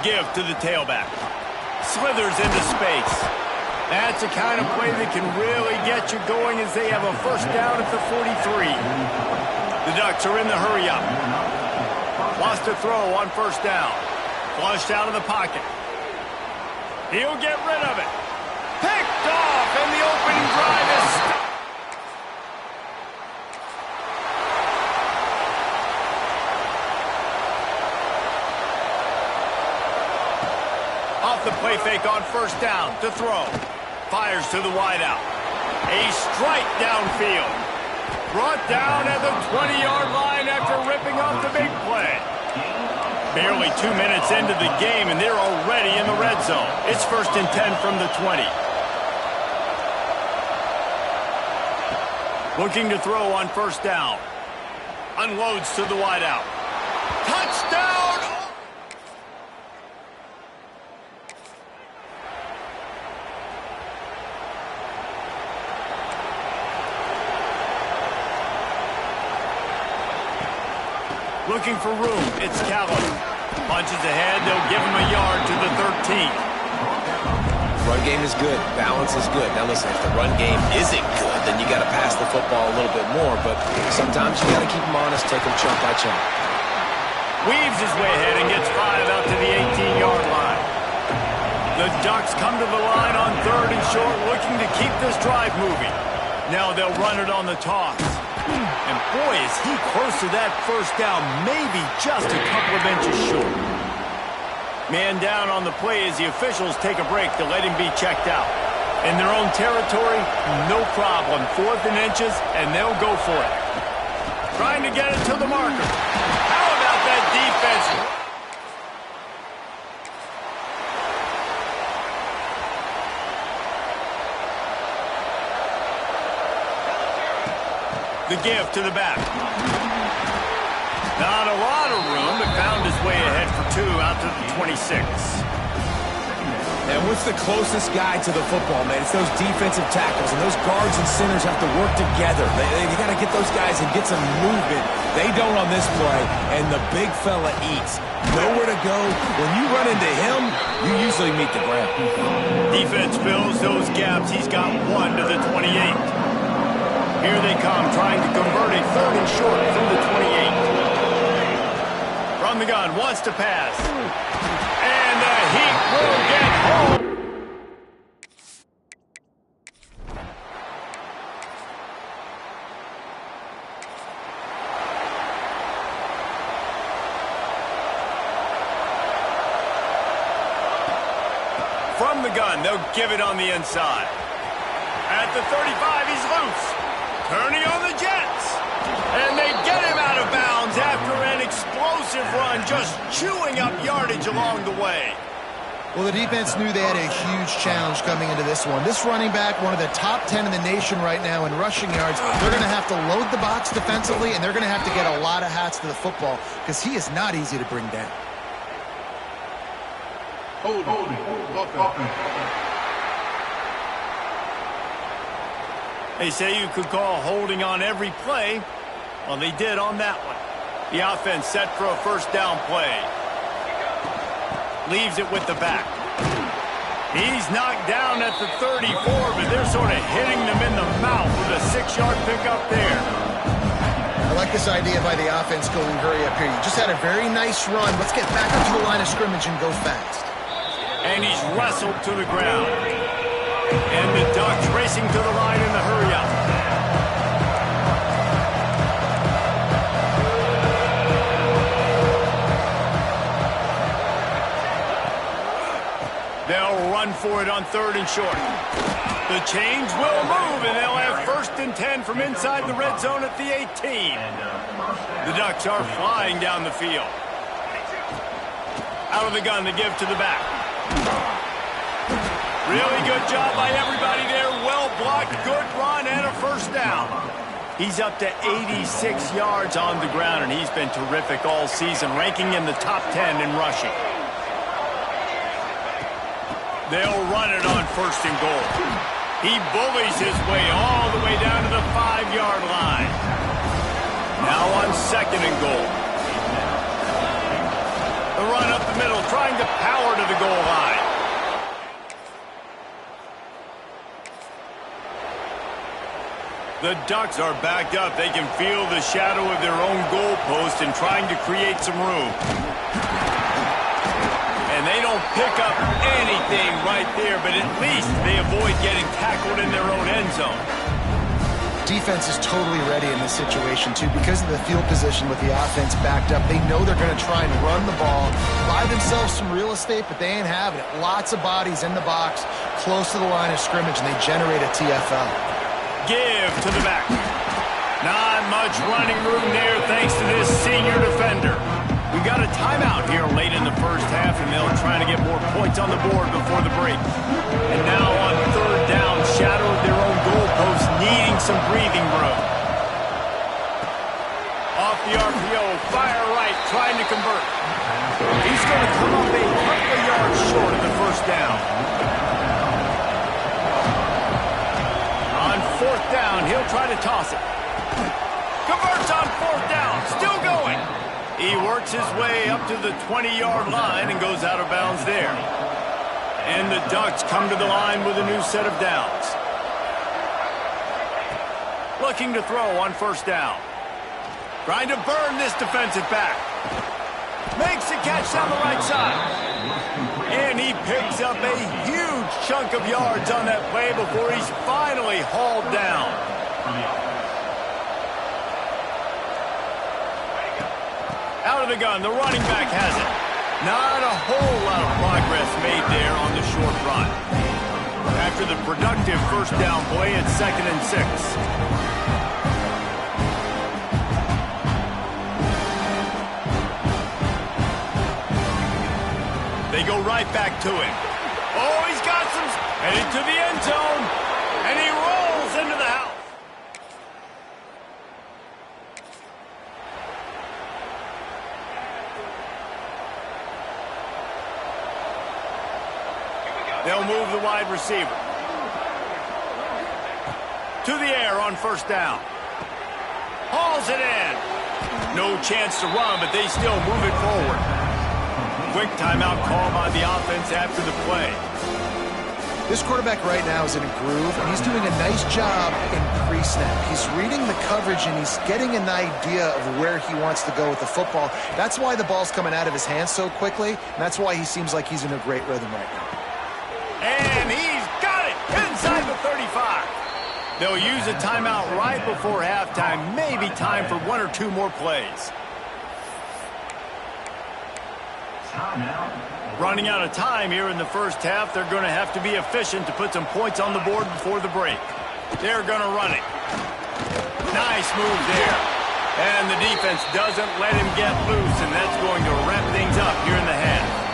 give to the tailback. Slithers into space. That's the kind of play that can really get you going as they have a first down at the 43. The Ducks are in the hurry-up. Wants to throw on first down. Flushed out of the pocket. He'll get rid of it. Picked off, and the opening drive is stopped. Off the play fake on first down to throw. Fires to the wideout. A strike downfield. Brought down at the 20-yard line after ripping off the big play. Barely 2 minutes into the game, and they're already in the red zone. It's 1st and 10 from the 20. Looking to throw on first down. Unloads to the wideout. Touchdown! Looking for room, it's Callum. Punches ahead, they'll give him a yard to the 13th. Run game is good, balance is good. Now listen, if the run game isn't good, then you got to pass the football a little bit more, but sometimes you got to keep them honest, take them chunk by chunk. Weaves his way ahead and gets 5 out to the 18-yard line. The Ducks come to the line on 3rd and short, looking to keep this drive moving. Now they'll run it on the toss. And boy, is he close to that first down, maybe just a couple of inches short. Man down on the play as the officials take a break to let him be checked out. In their own territory, no problem. 4th and inches, and they'll go for it. Trying to get it to the marker. How about that defense? The give to the back. Not a lot of room, but found his way ahead for 2 out to the 26. And what's the closest guy to the football, man? It's those defensive tackles, and those guards and centers have to work together. You got to get those guys and get some movement. They don't on this play, and the big fella eats. Nowhere to go. When you run into him, you usually meet the ground. Defense fills those gaps. He's got 1 to the 28. Here they come, trying to convert a 3rd and short from the 28. From the gun, wants to pass. And the Heat will get home. From the gun, they'll give it on the inside. At the 35, he's loose. Turning on the Jets. And they get him out of bounds after an explosive run, just chewing up yardage along the way. Well, the defense knew they had a huge challenge coming into this one. This running back, one of the top 10 in the nation right now in rushing yards, they're going to have to load the box defensively, and they're going to have to get a lot of hats to the football because he is not easy to bring down. Holding. They say you could call holding on every play. Well, they did on that one. The offense set for a first down play. Leaves it with the back. He's knocked down at the 34, but they're sort of hitting them in the mouth with a 6-yard pickup there. I like this idea by the offense going hurry up here. You just had a very nice run. Let's get back up to the line of scrimmage and go fast. And he's wrestled to the ground. And the Ducks racing to the line in the hurry-up. They'll run for it on 3rd and short. The chains will move, and they'll have 1st and 10 from inside the red zone at the 18. The Ducks are flying down the field. Out of the gun to give to the back. Really good job by everybody there. Well blocked, good run, and a first down. He's up to 86 yards on the ground, and he's been terrific all season, ranking in the top 10 in rushing. They'll run it on 1st and goal. He bullies his way all the way down to the 5-yard line. Now on 2nd and goal. The run up the middle, trying to power to the goal line. The Ducks are backed up. They can feel the shadow of their own goalpost and trying to create some room. And they don't pick up anything right there, but at least they avoid getting tackled in their own end zone. Defense is totally ready in this situation, too. Because of the field position with the offense backed up, they know they're going to try and run the ball, buy themselves some real estate, but they ain't having it. Lots of bodies in the box, close to the line of scrimmage, and they generate a TFL. Give to the back. Not much running room there thanks to this senior defender. We've got a timeout here late in the first half, and they'll try to get more points on the board before the break. And now on third down, shadow of their own goalpost, needing some breathing room. Off the RPO, fire right, trying to convert. He's going to come up a couple of yards short of the first down. On fourth down, he'll try to toss it. Converts on fourth down, still going. He works his way up to the 20-yard line and goes out of bounds there. And the Ducks come to the line with a new set of downs. Looking to throw on first down. Trying to burn this defensive back. Makes the catch down the right side. And he picks up a huge chunk of yards on that play before he's finally hauled down. Out of the gun, the running back has it. Not a whole lot of progress made there on the short run. After the productive first down play, it's 2nd and 6. They go right back to him. Oh, he's got some... Headed to the end zone. And he rolls into the house. They'll move the wide receiver. To the air on first down. Hauls it in. No chance to run, but they still move it forward. Quick timeout call by the offense after the play. This quarterback right now is in a groove, and he's doing a nice job in pre-snap. He's reading the coverage, and he's getting an idea of where he wants to go with the football. That's why the ball's coming out of his hands so quickly, and that's why he seems like he's in a great rhythm right now. And he's got it inside the 35. They'll use a timeout right before halftime. Maybe time for 1 or 2 more plays. Running out of time here in the first half. They're going to have to be efficient to put some points on the board before the break. They're going to run it. Nice move there. And the defense doesn't let him get loose, and that's going to wrap things up here in the half.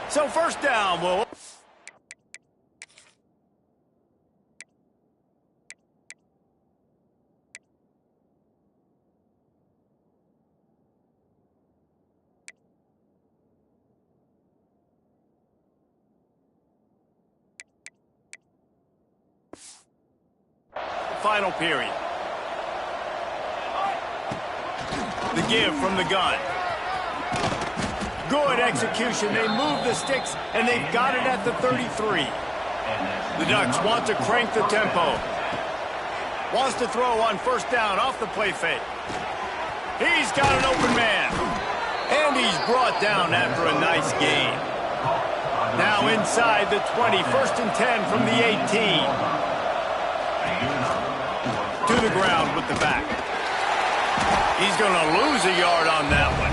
So first down, will... Final period. The give from the gun. Good execution. They move the sticks, and they've got it at the 33. The Ducks want to crank the tempo. Wants to throw on first down off the play fake. He's got an open man. And he's brought down after a nice gain. Now inside the 20. 1st and 10 from the 18. To the ground with the back. He's going to lose a yard on that one.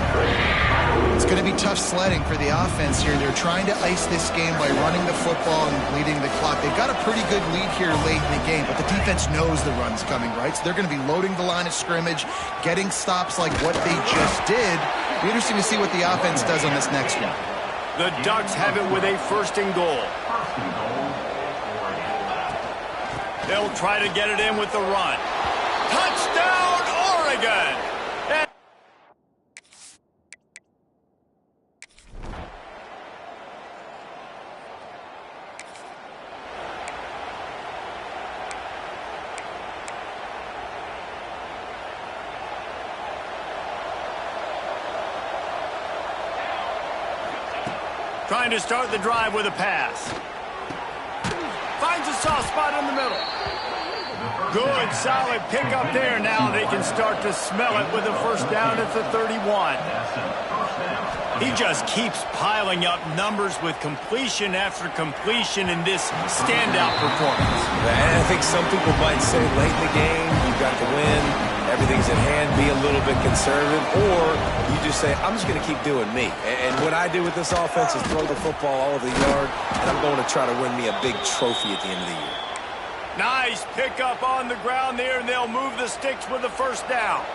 It's going to be tough sledding for the offense here. They're trying to ice this game by running the football and bleeding the clock. They've got a pretty good lead here late in the game, but the defense knows the run's coming, right? So they're going to be loading the line of scrimmage, getting stops like what they just did. It'll be interesting to see what the offense does on this next one. The Ducks have it with a 1st and goal. They'll try to get it in with the run. Touchdown, Oregon! Trying to start the drive with a pass. Finds a soft spot in the middle. Good, solid pickup there. Now they can start to smell it with a first down at the 31. He just keeps piling up numbers with completion after completion in this standout performance. And I think some people might say late in the game, you've got the win, everything's at hand, be a little bit conservative, or you just say, I'm just going to keep doing me. And what I do with this offense is throw the football all over the yard, and I'm going to try to win me a big trophy at the end of the year. Nice pickup on the ground there, and they'll move the sticks with the first down.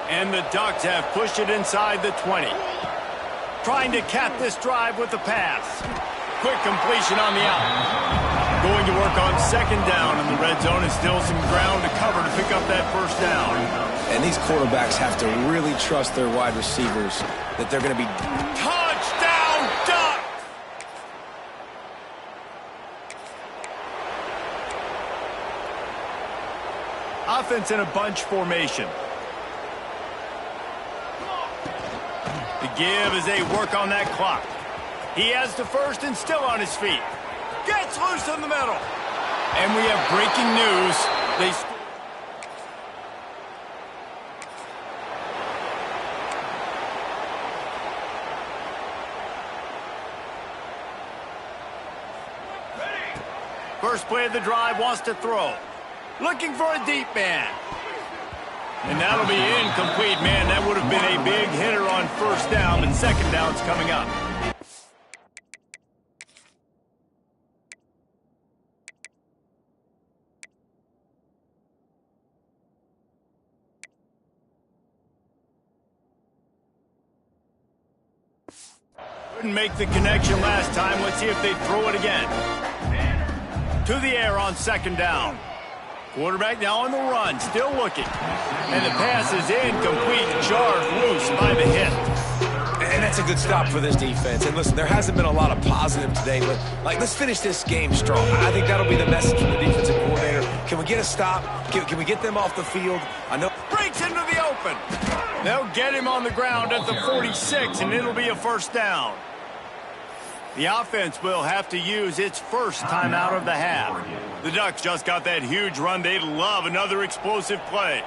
And the Ducks have pushed it inside the 20. Trying to cap this drive with the pass. Quick completion on the out. Going to work on second down in the red zone, and still some ground to cover to pick up that first down. And these quarterbacks have to really trust their wide receivers that they're going to be... Touchdown, Ducks! Offense in a bunch formation. The give as they work on that clock. He has the first and still on his feet. Gets loose in the middle. And we have breaking news. First play of the drive, wants to throw. Looking for a deep man. And that'll be incomplete, man. That would have been a big hitter on first down, but second down's coming up. Couldn't make the connection last time. Let's see if they throw it again. To the air on second down. Quarterback now on the run, still looking. And the pass is incomplete, jarred loose by the hit. And that's a good stop for this defense. And listen, there hasn't been a lot of positive today, but let's finish this game strong. I think that'll be the message from the defensive coordinator. Can we get a stop? Can we get them off the field? I know. Breaks into the open. They'll get him on the ground at the 46, and it'll be a first down. The offense will have to use its first timeout of the half. The Ducks just got that huge run. They'd love another explosive play.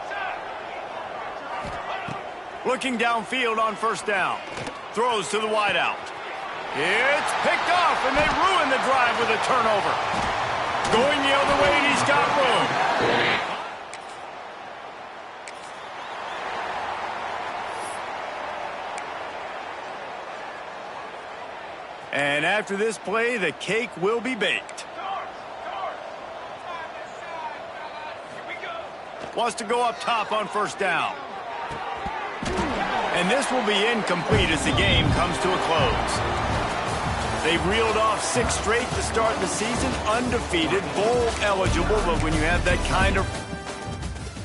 Looking downfield on first down. Throws to the wideout. It's picked off, and they ruin the drive with a turnover. Going the other way, and he's got room. And after this play, the cake will be baked. Wants to go up top on first down. And this will be incomplete as the game comes to a close. They've reeled off 6 straight to start the season, undefeated, bowl eligible, but when you have that kind of